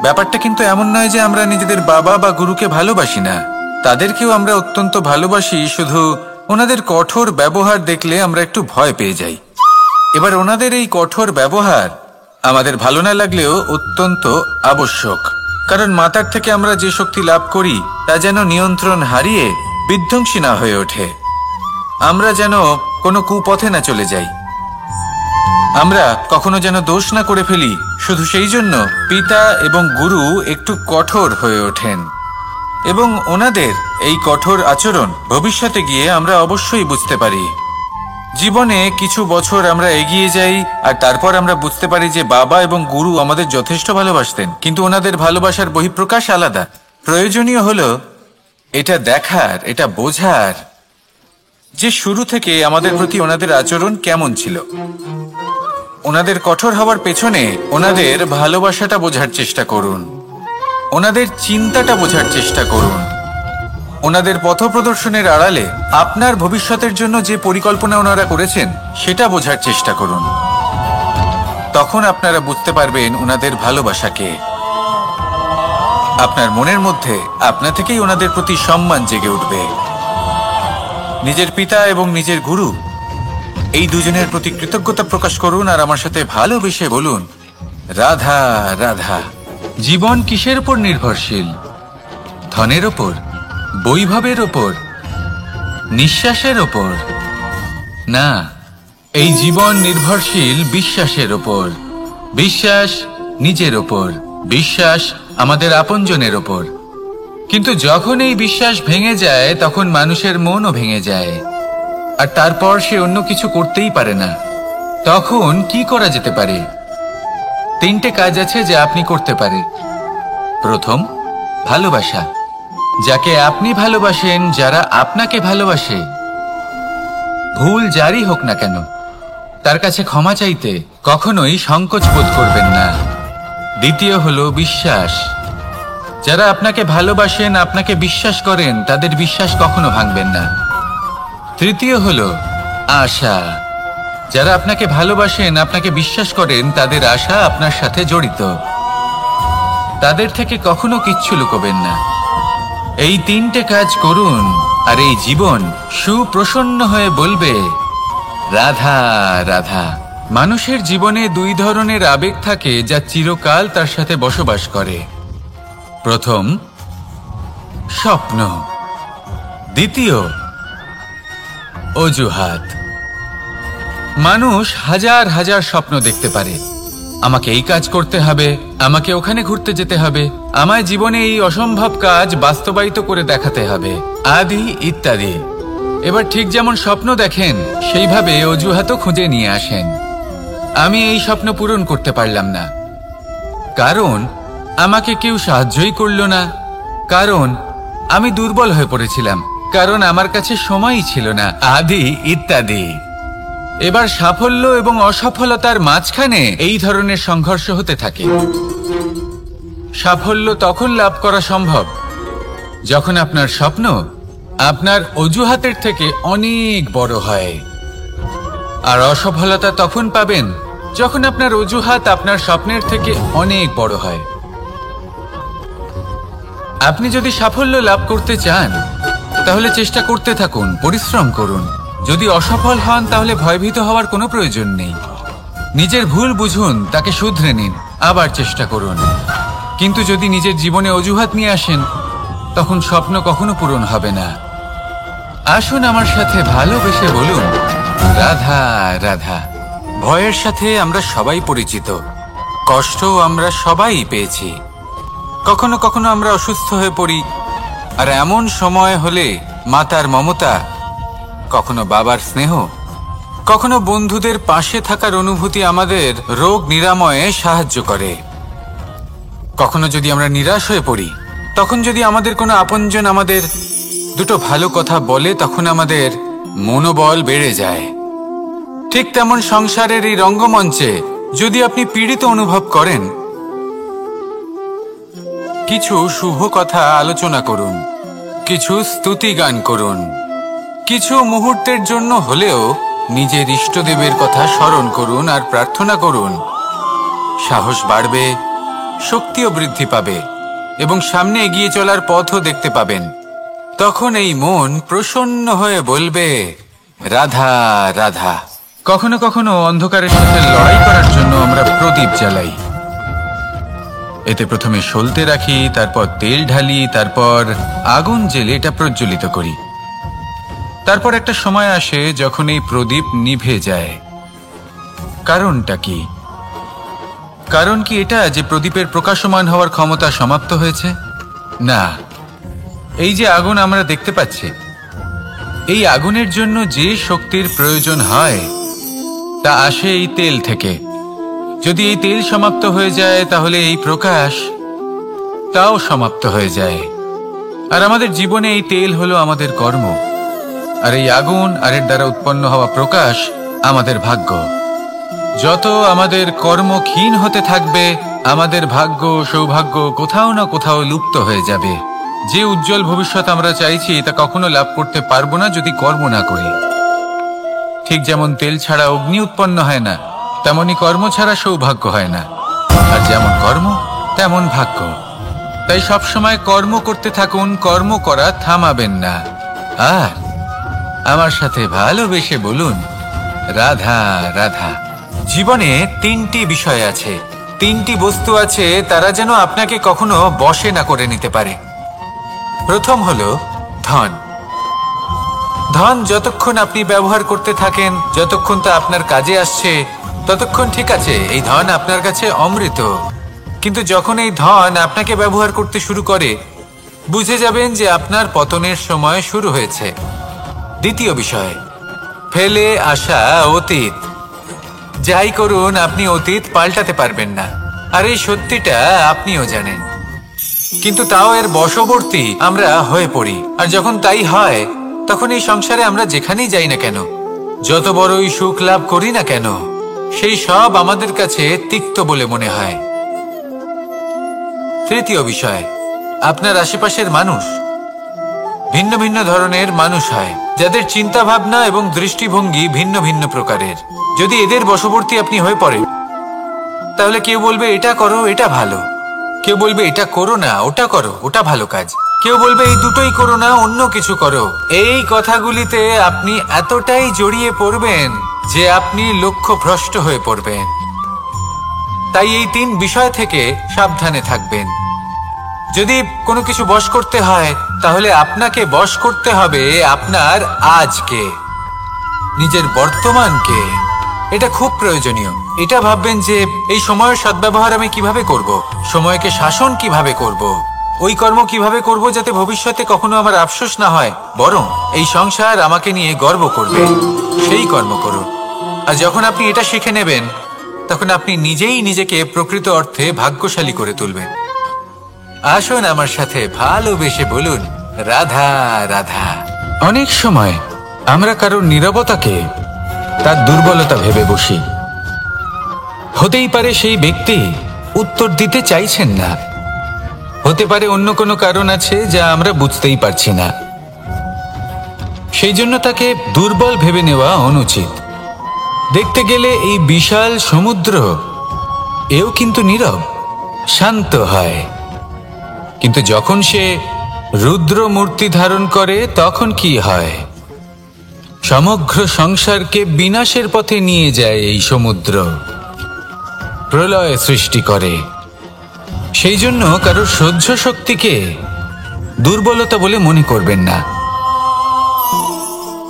ব্যাপারটা কিন্তু এমন নয় যে আমরা নিজেদের বাবা বা গুরুকে ভালোবাসি না, তাদেরকেও আমরা অত্যন্ত ভালোবাসি, শুধু ওনাদের কঠোর ব্যবহার দেখলে আমরা একটু ভয় পেয়ে যাই। এবার ওনাদের এই কঠোর ব্যবহার আমাদের ভালো না লাগলেও অত্যন্ত আবশ্যক, কারণ মাতার থেকে আমরা যে শক্তি লাভ করি তা যেন নিয়ন্ত্রণ হারিয়ে বিধ্বংসী না হয়ে ওঠে, আমরা যেন কোনো কুপথে না চলে যাই, আমরা কখনো যেন দোষ না করে ফেলি। শুধু সেই জন্য পিতা এবং গুরু একটু কঠোর হয়ে ওঠেন, এবং ওনাদের এই কঠোর আচরণ ভবিষ্যতে গিয়ে আমরা অবশ্যই বুঝতে পারি। জীবনে কিছু বছর আমরা এগিয়ে যাই আর তারপর আমরা বুঝতে পারি যে বাবা এবং গুরু আমাদের যথেষ্ট ভালোবাসতেন, কিন্তু ওনাদের ভালোবাসার বহিঃপ্রকাশ আলাদা। প্রয়োজনীয় হলো এটা দেখার, এটা বোঝার যে শুরু থেকে আমাদের প্রতি ওনাদের আচরণ কেমন ছিল। ওনাদের কঠোর হওয়ার পেছনে ওনাদের ভালোবাসাটা বোঝার চেষ্টা করুন, ওনাদের চিন্তাটা বোঝার চেষ্টা করুন, ওনাদের পথপ্রদর্শনের আড়ালে আপনার ভবিষ্যতের জন্য যে পরিকল্পনা ওনারা করেছেন সেটা বোঝার চেষ্টা করুন। তখন আপনারা বুঝতে পারবেন ওনাদের ভালোবাসাকে। আপনার মনের মধ্যে আপনা থেকেই ওনাদের প্রতি সম্মান জেগে উঠবে। নিজের পিতা এবং নিজের গুরু এই দুজনের প্রতি কৃতজ্ঞতা প্রকাশ করুন আর আমার সাথে ভালোবেসে বলুন, রাধা রাধা। জীবন কিসের উপর নির্ভরশীল? ধনের ওপর, বৈভবের ওপর, নিঃশ্বাসের ওপর? না, এই জীবন নির্ভরশীল বিশ্বাসের ওপর। বিশ্বাস নিজের ওপর, বিশ্বাস আমাদের আপনজনের ওপর। কিন্তু যখন এই বিশ্বাস ভেঙে যায় তখন মানুষের মনও ভেঙে যায়, আর তারপর সে অন্য কিছু করতেই পারে না। তখন কি করা যেতে পারে? 3টে কাজ আছে যা আপনি করতে পারেন। প্রথম, ভালোবাসা। যাকে আপনি ভালোবাসেন, যারা আপনাকে ভালোবাসে, ভুল যারই হোক না কেন, তার কাছে ক্ষমা চাইতে কখনোই সংকোচ বোধ করবেন না। দ্বিতীয় হলো বিশ্বাস। যারা আপনাকে ভালোবাসেন, আপনাকে বিশ্বাস করেন, তাদের বিশ্বাস কখনো ভাঙবেন না। তৃতীয় হলো আশা। যারা আপনাকে ভালোবাসেন, আপনাকে বিশ্বাস করেন, তাদের আশা আপনার সাথে জড়িত। তাদের থেকে কখনো কিচ্ছু লুকোবেন না। এই 3টে কাজ করুন আর এই জীবন সুপ্রসন্ন হয়ে বলবে, রাধা রাধা। মানুষের জীবনে 2 ধরনের আবেগ থাকে যা চিরকাল তার সাথে বসবাস করে। প্রথম, স্বপ্ন। দ্বিতীয়, অজুহাত। মানুষ হাজার হাজার স্বপ্ন দেখতে পারে। আমাকে এই কাজ করতে হবে, আমাকে ওখানে ঘুরতে যেতে হবে, আমায় জীবনে এই অসম্ভব কাজ বাস্তবায়িত করে দেখাতে হবে, আদি ইত্যাদি। এবার ঠিক যেমন স্বপ্ন দেখেন, সেইভাবে অজুহাতও খুঁজে নিয়ে আসেন। আমি এই স্বপ্ন পূরণ করতে পারলাম না, কারণ আমাকে কেউ সাহায্যই করলো না, কারণ আমি দুর্বল হয়ে পড়েছিলাম, কারণ আমার কাছে সময়ই ছিল না, আদি ইত্যাদি। এবার সাফল্য এবং অসফলতার মাঝখানে এই ধরনের সংঘর্ষ হতে থাকে। সাফল্য তখন লাভ করা সম্ভব যখন আপনার স্বপ্ন আপনার অজুহাতের থেকে অনেক বড় হয়, আর অসফলতা তখন পাবেন যখন আপনার অজুহাত আপনার স্বপ্নের থেকে অনেক বড় হয়। আপনি যদি সাফল্য লাভ করতে চান, তাহলে চেষ্টা করতে থাকুন, পরিশ্রম করুন। যদি অসফল হন, তাহলে ভয়ভীত হওয়ার কোনো প্রয়োজন নেই। নিজের ভুল বুঝুন, তাকে শুধরে নিন, আবার চেষ্টা করুন। কিন্তু যদি নিজের জীবনে অজুহাত নিয়ে আসেন, তখন স্বপ্ন কখনো পূরণ হবে না। আসুন আমার সাথে ভালোবেসে বলুন, রাধা রাধা। ভয়ের সাথে আমরা সবাই পরিচিত, কষ্টও আমরা সবাই পেয়েছি। কখনো কখনো আমরা অসুস্থ হয়ে পড়ি, আর এমন সময় হলে মাতার মমতা, কখনো বাবার স্নেহ, কখনো বন্ধুদের পাশে থাকার অনুভূতি আমাদের রোগ নিরাময়ে সাহায্য করে। কখনো যদি আমরা নিরাশ হয়ে পড়ি, তখন যদি আমাদের কোনো আপনজন আমাদের 2টো ভালো কথা বলে, তখন আমাদের মনোবল বেড়ে যায়। ঠিক তেমন সংসারের এই রঙ্গমঞ্চে যদি আপনি পীড়িত অনুভব করেন, কিছু শুভ কথা আলোচনা করুন, কিছু স্তুতি গান করুন, কিছু মুহূর্তের জন্য হলেও নিজের ইষ্টদেবের কথা স্মরণ করুন আর প্রার্থনা করুন। সাহস বাড়বে, শক্তিও বৃদ্ধি পাবে এবং সামনে এগিয়ে চলার পথও দেখতে পাবেন। তখন এই মন প্রসন্ন হয়ে বলবে, রাধা রাধা। কখনো কখনো অন্ধকারের সাথে লড়াই করার জন্য আমরা প্রদীপ জ্বালাই। এতে প্রথমে সলতে রাখি, তারপর তেল ঢালি, তারপর আগুন জেলে এটা প্রজ্বলিত করি। তারপর একটা সময় আসে যখন এই প্রদীপ নিভে যায়। কারণটা কি? কারণ কি এটা যে প্রদীপের প্রকাশমান হওয়ার ক্ষমতা সমাপ্ত হয়েছে? না, এই যে আগুন আমরা দেখতে পাচ্ছি, এই আগুনের জন্য যে শক্তির প্রয়োজন হয় তা আসে এই তেল থেকে। যদি এই তেল সমাপ্ত হয়ে যায়, তাহলে এই প্রকাশ তাও সমাপ্ত হয়ে যায়। আর আমাদের জীবনে এই তেল হলো আমাদের কর্ম, আর এই আগুন আর এর দ্বারা উৎপন্ন হওয়া প্রকাশ আমাদের ভাগ্য। যত আমাদের কর্ম ক্ষীণ হতে থাকবে, আমাদের ভাগ্য সৌভাগ্য কোথাও না কোথাও লুপ্ত হয়ে যাবে। যে উজ্জ্বল ভবিষ্যৎ আমরা চাইছি তা কখনো লাভ করতে পারবো না যদি কর্ম না করি। ঠিক যেমন তেল ছাড়া অগ্নি উৎপন্ন হয় না, তেমনি কর্ম ছাড়া সৌভাগ্য হয় না। আর যেমন কর্ম তেমন ভাগ্য। তাই সবসময় কর্ম করতে থাকুন, কর্ম করা থামাবেন না। আর আমার সাথে ভালোবেসে বলুন, রাধা রাধা। জীবনে তিনটি বিষয় আছে, তিনটি বস্তু আছে, তারা যেন আপনাকে কখনো বশে না করে নিতে পারে। প্রথম হলো ধন। ধন যতক্ষণ আপনি ব্যবহার করতে থাকেন, যতক্ষণ তা আপনার কাজে আসছে, ততক্ষণ ঠিক আছে, এই ধন আপনার কাছে অমৃত। কিন্তু যখন এই ধন আপনাকে ব্যবহার করতে শুরু করে, বুঝে যাবেন যে আপনার পতনের সময় শুরু হয়েছে। দ্বিতীয় বিষয়, ফেলে আসা অতীত। যাই করুন, আপনি অতীত পাল্টাতে পারবেন না, আর এই সত্যিটা আপনিও জানেন। কিন্তু তাও এর বশবর্তী আমরা হয়ে পড়ি, আর যখন তাই হয়, তখন এই সংসারে আমরা যেখানেই যাই না কেন, যত বড়ই সুখ লাভ করি না কেন, সেই সব আমাদের কাছে তিক্ত বলে মনে হয়। তৃতীয় বিষয়, আপনার আশেপাশের মানুষ। ভিন্ন ভিন্ন ধরনের মানুষ হয়, যাদের চিন্তা ভাবনা এবং দৃষ্টিভঙ্গি ভিন্ন ভিন্ন প্রকারের। যদি এদের বশবর্তী আপনি হয়ে পড়েন, তাহলে কেউ বলবে এটা করো, এটা ভালো। কেউ বলবে এটা করো না, ওটা করো, ওটা ভালো কাজ। কেউ বলবে এই দুটোই করো না, অন্য কিছু করো। এই কথাগুলিতে আপনি এতটাই জড়িয়ে পড়বেন যে আপনি লক্ষ্যভ্রষ্ট হয়ে পড়বেন। তাই এই তিন বিষয় থেকে সাবধানে থাকবেন। যদি কোনো কিছু বশ করতে হয়, তাহলে আপনাকে বশ করতে হবে আপনার আজকে, নিজের বর্তমানকে। এটা খুব প্রয়োজনীয়। এটা ভাববেন যে এই সময়ের সদ্ব্যবহার আমি কিভাবে করব, সময়কে শাসন কিভাবে করব, ওই কর্ম কিভাবে করব যাতে ভবিষ্যতে কখনো আমার আফসোস না হয়, বরং এই সংসার আমাকে নিয়ে গর্ব করবে, সেই কর্ম করুন। আর যখন আপনি এটা শিখে নেবেন, তখন আপনি নিজেই নিজেকে প্রকৃত অর্থে ভাগ্যশালী করে তুলবেন। আসুন আমার সাথে ভালোবেসে বলুন, রাধা রাধা। অনেক সময় আমরা কারোর নীরবতাকে তার দুর্বলতা ভেবে বসি। হতেই পারে সেই ব্যক্তি উত্তর দিতে চাইছেন না, হতে পারে অন্য কোনো কারণ আছে যা আমরা বুঝতেই পারছি না। সেই জন্য তাকে দুর্বল ভেবে নেওয়া অনুচিত। দেখতে গেলে এই বিশাল সমুদ্র এও কিন্তু নীরব, শান্ত হয়। কিন্তু যখন সে রুদ্র মূর্তি ধারণ করে, তখন কি হয়? সমগ্র সংসারকে বিনাশের পথে নিয়ে যায় এই সমুদ্র, প্রলয় সৃষ্টি করে। সেই জন্য কারোর সহ্য শক্তিকে দুর্বলতা বলে মনে করবেন না,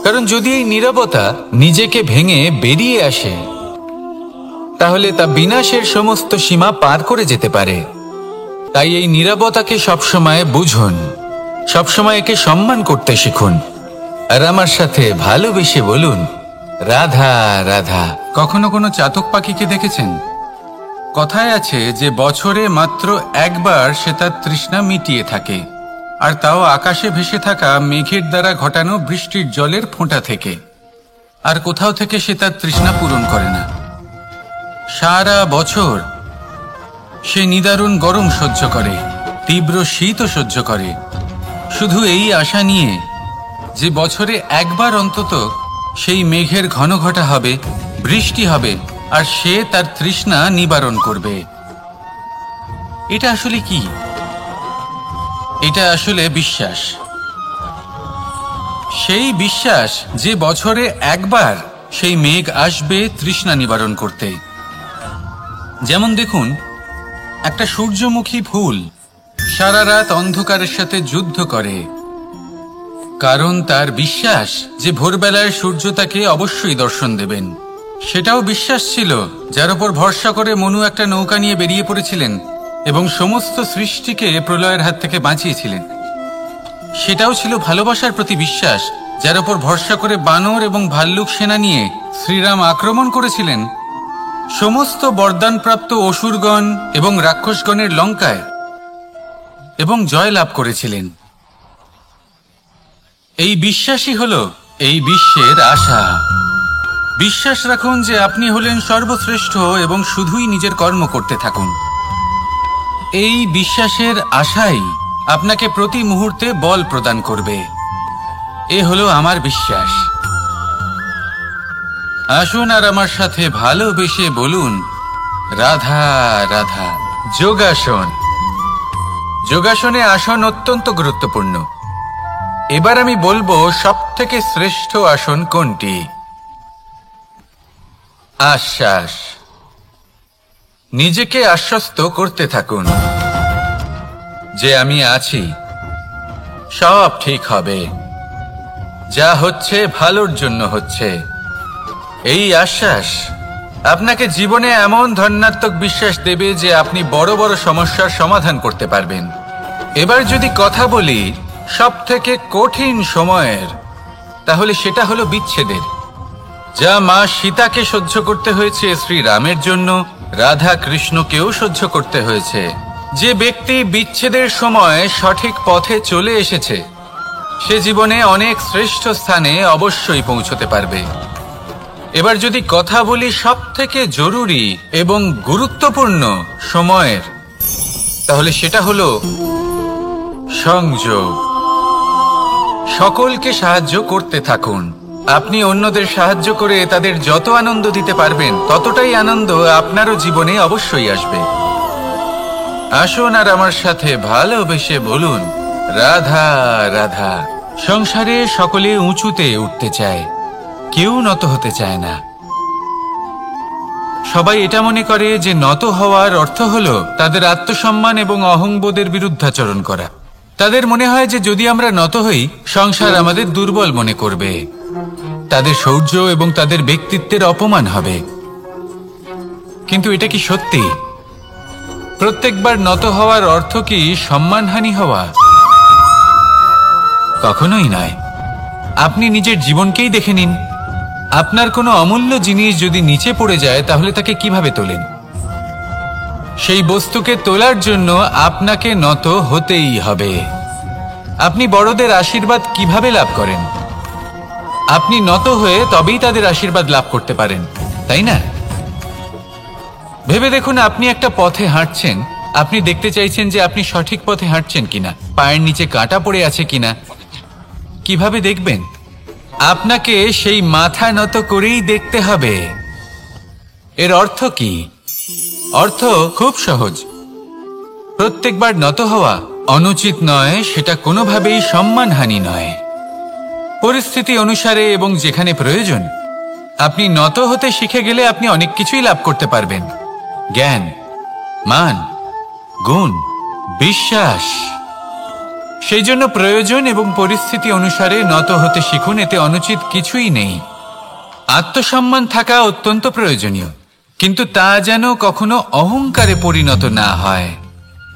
কারণ যদি এই নীরবতা নিজেকে ভেঙে বেরিয়ে আসে, তাহলে তা বিনাশের সমস্ত সীমা পার করে যেতে পারে। তাই এই নীরবতাকে সবসময় বুঝুন, সবসময় একে সম্মান করতে শিখুন, আর আমার সাথে ভালোবেসে বলুন, রাধা রাধা। কখনো কোনো চাতক পাখিকে দেখেছেন? কথায় আছে যে বছরে মাত্র একবার সে তার তৃষ্ণা মিটিয়ে থাকে, আর তাও আকাশে ভেসে থাকা মেঘের দ্বারা ঘটানো বৃষ্টির জলের ফোঁটা থেকে। আর কোথাও থেকে সে তার তৃষ্ণা পূরণ করে না। সারা বছর সে নিদারুণ গরম সহ্য করে, তীব্র শীতও সহ্য করে, শুধু এই আশা নিয়ে যে বছরে একবার অন্তত সেই মেঘের ঘন ঘটা হবে, বৃষ্টি হবে, আর সে তার তৃষ্ণা নিবারণ করবে। এটা আসলে কি? এটা আসলে বিশ্বাস। সেই বিশ্বাস যে বছরে একবার সেই মেঘ আসবে তৃষ্ণা নিবারণ করতে। যেমন দেখুন, একটা সূর্যমুখী ফুল সারা রাত অন্ধকারের সাথে যুদ্ধ করে, কারণ তার বিশ্বাস যে ভোরবেলায় সূর্য তাকে অবশ্যই দর্শন দেবেন। সেটাও বিশ্বাস ছিল যার উপর ভরসা করে মনু একটা নৌকা নিয়ে বেরিয়ে পড়েছিলেন এবং সমস্ত সৃষ্টিকে প্রলয়ের হাত থেকে বাঁচিয়েছিলেন। সেটাও ছিল ভালোবাসার প্রতি বিশ্বাস, যার উপর ভরসা করে বানর এবং ভাল্লুক সেনা নিয়ে শ্রীরাম আক্রমণ করেছিলেন সমস্ত বরদানপ্রাপ্ত অসুরগণ এবং রাক্ষসগণের লঙ্কায়, এবং জয় লাভ করেছিলেন। এই বিশ্বাসই হল এই বিশ্বের আশা। বিশ্বাস রাখুন যে আপনি হলেন সর্বশ্রেষ্ঠ এবং শুধুই নিজের কর্ম করতে থাকুন। এই বিশ্বাসের আশাই আপনাকে প্রতি মুহূর্তে বল প্রদান করবে। এ হলো আমার বিশ্বাস। আসুন আর আমার সাথে ভালোবেসে বলুন, রাধা রাধা। যোগাসন। যোগাসনে আসন অত্যন্ত গুরুত্বপূর্ণ। এবার আমি বলবো সবথেকে শ্রেষ্ঠ আসন কোনটি। আশ্বাস। নিজেকে আশ্বস্ত করতে থাকুন যে আমি আছি, সব ঠিক হবে, যা হচ্ছে ভালোর জন্য হচ্ছে। এই আশ্বাস আপনাকে জীবনে এমন ধনাত্মক বিশ্বাস দেবে যে আপনি বড় বড় সমস্যার সমাধান করতে পারবেন। এবার যদি কথা বলি সব থেকে কঠিন সময়ের, তাহলে সেটা হলো বিচ্ছেদের। যা মা সীতাকে সহ্য করতে হয়েছে শ্রীরামের জন্য, রাধা কৃষ্ণকেও সহ্য করতে হয়েছে। যে ব্যক্তি বিচ্ছেদের সময় সঠিক পথে চলে এসেছে, সে জীবনে অনেক শ্রেষ্ঠ স্থানে অবশ্যই পৌঁছতে পারবে। এবার যদি কথা বলি সব থেকে জরুরি এবং গুরুত্বপূর্ণ সময়ের, তাহলে সেটা হলো সংযোগ। সকলকে সাহায্য করতে থাকুন। আপনি অন্যদের সাহায্য করে তাদের যত আনন্দ দিতে পারবেন, ততটাই আনন্দ আপনারও জীবনে অবশ্যই আসবে। আসুন আর আমার সাথে ভালোবেসে বলুন, রাধা রাধা। সংসারে সকলে উঁচুতে উঠতে চায়, কেউ নত হতে চায় না। সবাই এটা মনে করে যে নত হওয়ার অর্থ হলো তাদের আত্মসম্মান এবং অহংবোধের বিরুদ্ধাচরণ করা। তাদের মনে হয় যে যদি আমরা নত হই, সংসার আমাদের দুর্বল মনে করবে, তাদের শৌর্য এবং তাদের ব্যক্তিত্বের অপমান হবে। কিন্তু এটা কি সত্যি? প্রত্যেকবার নত হওয়ার অর্থ কি সম্মানহানি হওয়া? কখনোই নয়। আপনি নিজের জীবনকেই দেখে নিন। আপনার কোনো অমূল্য জিনিস যদি নিচে পড়ে যায়, তাহলে তাকে কিভাবে তোলেন? সেই বস্তুকে তোলার জন্য আপনাকে নত হতেই হবে। আপনি বড়দের আশীর্বাদ কিভাবে লাভ করেন? আপনি নত হয়ে তবেই তাদের আশীর্বাদ লাভ করতে পারেন, তাই না? ভেবে দেখুন, আপনি একটা পথে হাঁটছেন, আপনি দেখতে চাইছেন যে আপনি সঠিক পথে হাঁটছেন কিনা, পায়ের নিচে কাঁটা পড়ে আছে কিনা। কিভাবে দেখবেন? আপনাকে সেই মাথা নত করেই দেখতে হবে। এর অর্থ কি? অর্থ খুব সহজ। প্রত্যেকবার নত হওয়া অনুচিত নয়, সেটা কোনোভাবেই সম্মানহানি নয়। পরিস্থিতি অনুসারে এবং যেখানে প্রয়োজন, আপনি নত হতে শিখে গেলে আপনি অনেক কিছুই লাভ করতে পারবেন। জ্ঞান, মান, গুণ, বিশ্বাস। সেই জন্য প্রয়োজন এবং পরিস্থিতি অনুসারে নত হতে শিখুন। এতে অনুচিত কিছুই নেই। আত্মসম্মান থাকা অত্যন্ত প্রয়োজনীয়, কিন্তু তা যেন কখনো অহংকারে পরিণত না হয়।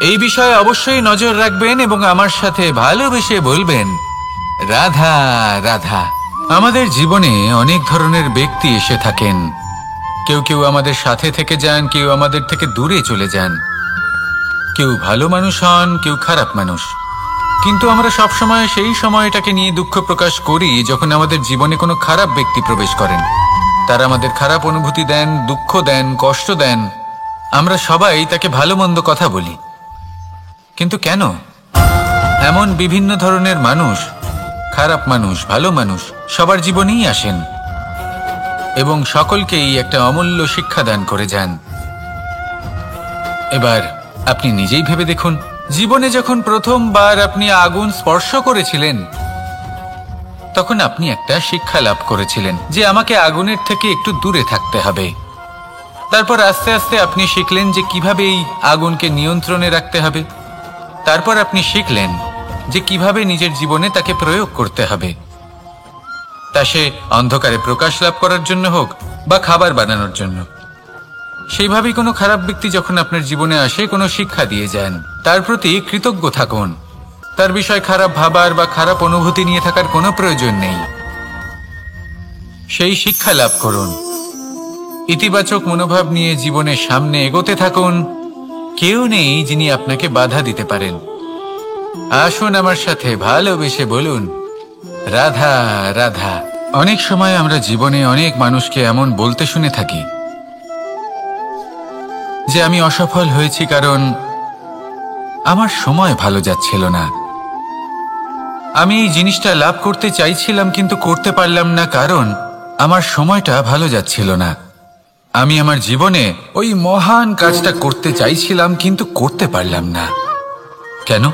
এই বিষয়ে অবশ্যই নজর রাখবেন এবং আমার সাথে ভালোবেসে বলবেন, রাধা রাধা। আমাদের জীবনে অনেক ধরনের ব্যক্তি এসে থাকেন। কেউ কেউ আমাদের সাথে থেকে যান, কেউ আমাদের থেকে দূরে চলে যান। কেউ ভালো মানুষ হন, কেউ খারাপ মানুষ। কিন্তু আমরা সবসময় সেই সময়টাকে নিয়ে দুঃখ প্রকাশ করি যখন আমাদের জীবনে কোনো খারাপ ব্যক্তি প্রবেশ করেন। তারা আমাদের খারাপ অনুভূতি দেন, দুঃখ দেন, কষ্ট দেন। আমরা সবাই তাকে ভালো মন্দ কথা বলি। কিন্তু কেন? এমন বিভিন্ন ধরনের মানুষ, খারাপ মানুষ, ভালো মানুষ, সবার জীবনেই আসেন এবং সকলকেই একটা অমূল্য শিক্ষা দান করে যান। এবার আপনি নিজেই ভেবে দেখুন, জীবনে যখন প্রথমবার আপনি আগুন স্পর্শ করেছিলেন, তখন আপনি একটা শিক্ষা লাভ করেছিলেন যে আমাকে আগুনের থেকে একটু দূরে থাকতে হবে। তারপর আস্তে আস্তে আপনি শিখলেন যে কিভাবে এই আগুনকে নিয়ন্ত্রণে রাখতে হবে। তারপর আপনি শিখলেন যে কিভাবে নিজের জীবনে তাকে প্রয়োগ করতে হবে, তা সে অন্ধকারে প্রকাশ লাভ করার জন্য হোক বা খাবার বানানোর জন্য। সেইভাবেই কোনো খারাপ ব্যক্তি যখন আপনার জীবনে আসে, কোনো শিক্ষা দিয়ে যান, তার প্রতি কৃতজ্ঞ থাকুন। তার বিষয় খারাপ ভাবার বা খারাপ অনুভূতি নিয়ে থাকার কোনো প্রয়োজন নেই। সেই শিক্ষা লাভ করুন। ইতিবাচক মনোভাব নিয়ে জীবনের সামনে এগোতে থাকুন। কেউ নেই যিনি আপনাকে বাধা দিতে পারেন। আসুন আমার সাথে ভালোবেসে বলুন, রাধা রাধা। অনেক সময় আমরা জীবনে অনেক মানুষকে এমন বলতে শুনে থাকি যে আমি অসফল হয়েছি কারণ আমার সময় ভালো যাচ্ছিল না। আমি এই জিনিসটা লাভ করতে চাইছিলাম কিন্তু করতে পারলাম না কারণ আমার সময়টা ভালো যাচ্ছিল না। আমি আমার জীবনে ওই মহান কাজটা করতে চাইছিলাম কিন্তু করতে পারলাম না। কেন?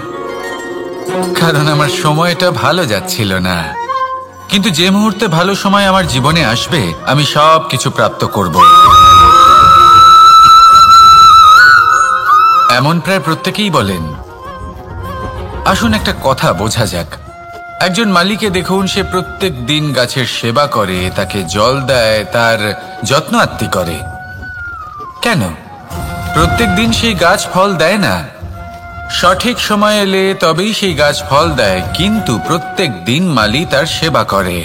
কারণ আমার সময়টা ভালো যাচ্ছিল না। কিন্তু যে মুহূর্তে ভালো সময় আমার জীবনে আসবে আমি সব কিছু প্রাপ্ত করব। এমন প্রায় প্রত্যেকেই বলেন। আসুন একটা কথা বোঝা যাক। একজন মালিকে দেখুন, সে প্রত্যেক দিন গাছের সেবা করে, তাকে জল দেয়, তার যত্ন আত্তি করে। কেন প্রত্যেক দিন সেই গাছ ফল দেয় না? সঠিক সময় এলে তবেই সেই গাছ ফল দেয়, কিন্তু প্রত্যেক দিন মালি তার সেবা করে,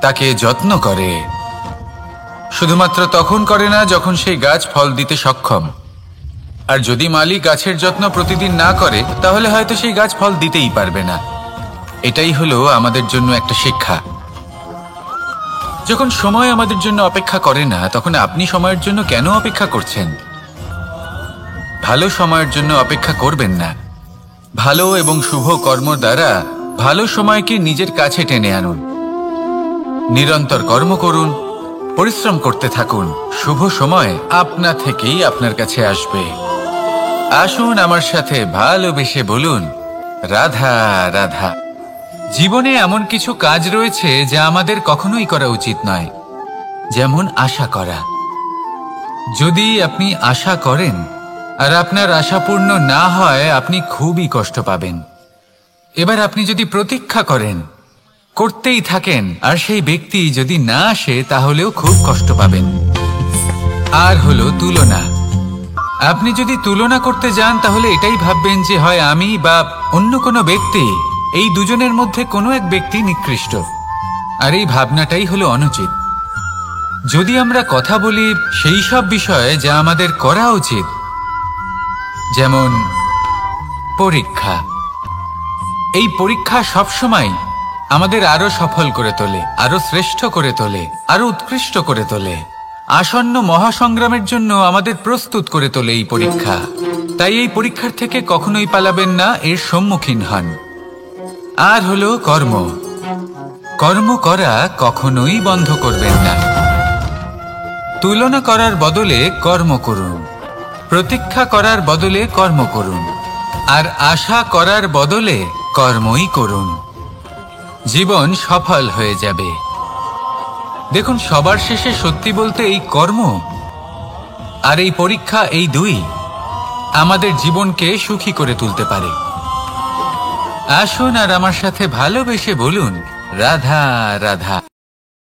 তাকে যত্ন করে। শুধুমাত্র তখন করে না যখন সেই গাছ ফল দিতে সক্ষম। আর যদি মালি গাছের যত্ন প্রতিদিন না করে তাহলে হয়তো সেই গাছ ফল দিতেই পারবে না। এটাই হলো আমাদের জন্য একটা শিক্ষা। যখন সময় আমাদের জন্য অপেক্ষা করে না, তখন আপনি সময়ের জন্য কেন অপেক্ষা করছেন? ভালো সময়ের জন্য অপেক্ষা করবেন না। ভালো এবং শুভ কর্ম দ্বারা ভালো সময়কে নিজের কাছে টেনে আনুন। নিরন্তর কর্ম করুন, পরিশ্রম করতে থাকুন। শুভ সময় আপনা থেকেই আপনার কাছে আসবে। আসুন আমার সাথে ভালোবেসে বলুন, রাধা রাধা। জীবনে এমন কিছু কাজ রয়েছে যা আমাদের কখনোই করা উচিত নয়, যেমন আশা করা। যদি আপনি আশা করেন আর আপনার আশা পূর্ণ না হয়, আপনি খুবই কষ্ট পাবেন। এবার আপনি যদি প্রতীক্ষা করেন, করতেই থাকেন, আর সেই ব্যক্তি যদি না আসে তাহলেও খুব কষ্ট পাবেন। আর হলো তুলনা। আপনি যদি তুলনা করতে যান তাহলে এটাই ভাববেন যে হয় আমি বা অন্য কোনো ব্যক্তি, এই দুজনের মধ্যে কোনো এক ব্যক্তি নিকৃষ্ট। আর এই ভাবনাটাই হলো অনুচিত। যদি আমরা কথা বলি সেই সব বিষয়ে যা আমাদের করা উচিত, যেমন পরীক্ষা। এই পরীক্ষা সবসময় আমাদের আরো সফল করে তোলে, আরো শ্রেষ্ঠ করে তোলে, আরো উৎকৃষ্ট করে তোলে। আসন্ন মহাসংগ্রামের জন্য আমাদের প্রস্তুত করে তোলে এই পরীক্ষা। তাই এই পরীক্ষার থেকে কখনোই পালাবেন না, এর সম্মুখীন হন। আর হলো কর্ম। কর্ম করা কখনোই বন্ধ করবেন না। তুলনা করার বদলে কর্ম করুন, প্রতীক্ষা করার বদলে কর্ম করুন, আর আশা করার বদলে কর্মই করুন। জীবন সফল হয়ে যাবে। দেখুন, সবার শেষে সত্যি বলতে এই কর্ম আর এই পরীক্ষা, এই দুই আমাদের জীবনকে সুখী করে তুলতে পারে। আসুন আর আমার সাথে ভালোবেসে বলুন, রাধা রাধা।